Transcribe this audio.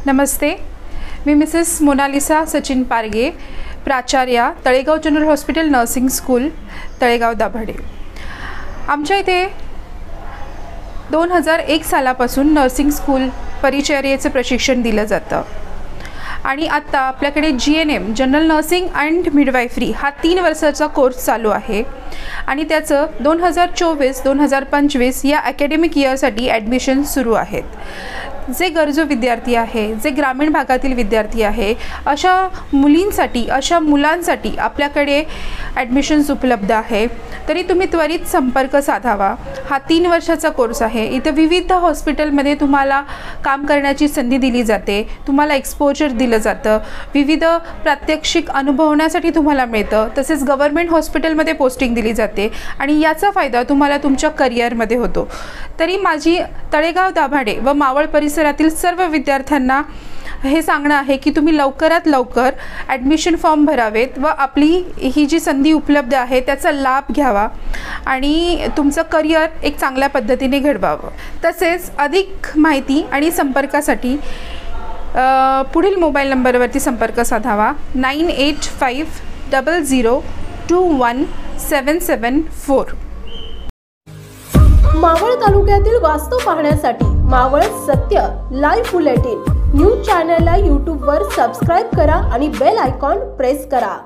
नमस्ते, मी Mrs Mona Lisa Sachin Parge, प्राचार्या, Talegaon general hospital nursing school, Talegaon Dabhade. आमच्या इथे 2001 सालापासून नर्सिंग स्कूल परिचर्येचे प्रशिक्षण दिलं जातं आणि आता आपल्याकडे GNM general nursing and midwifery हा 3 वर्षाचा कोर्स चालू आहे आणि त्याचं 2024-2025 या अकॅडमिक इयरसाठी ॲडमिशन सुरू आहेत। जे गरजू विद्यार्थी आहे, जे ग्रामीण भागातील विद्यार्थी आहे, अशा मुलींसाठी, अशा मुलांसाठी आपल्याकडे ॲडमिशन्स उपलब्ध आहे। तरी तुम्ही त्वरित संपर्क साधावा। हा 3 वर्षाचा कोर्स आहे। इथे विविध हॉस्पिटलमध्ये तुम्हाला काम करण्याची संधी दिली जाते, तुम्हाला एक्सपोजर दिलं जातं, विविध प्रात्यक्षिक अनुभवण्यासाठी तुम्हाला मिळतं। तसेच गव्हर्नमेंट हॉस्पिटलमध्ये पोस्टिंग दिली जाते आणि याचा फायदा तुम्हाला तुमच्या करिअरमध्ये होतो। तरी माझी तळेगाव दाभाडे व मावळ परिसरातील सर्व विद्यार्थ्यांना हे सांगणं आहे की तुम्ही लवकरात लवकर ॲडमिशन फॉर्म भरावेत व आपली ही जी संधी उपलब्ध आहे त्याचा लाभ घ्यावा आणि तुमचं करिअर एक चांगल्या पद्धतीने घडवावं। तसेच अधिक माहिती आणि संपर्कासाठी पुढील मोबाईल नंबरवरती संपर्क साधावा 9850021774। मावळ तालुक्यातील वास्तव पाहण्यासाठी मावळ सत्य लाईव्ह बुलेटिन न्यूज चॅनलला YouTube वर सबस्क्राइब करा आणि बेल आयकॉन प्रेस करा।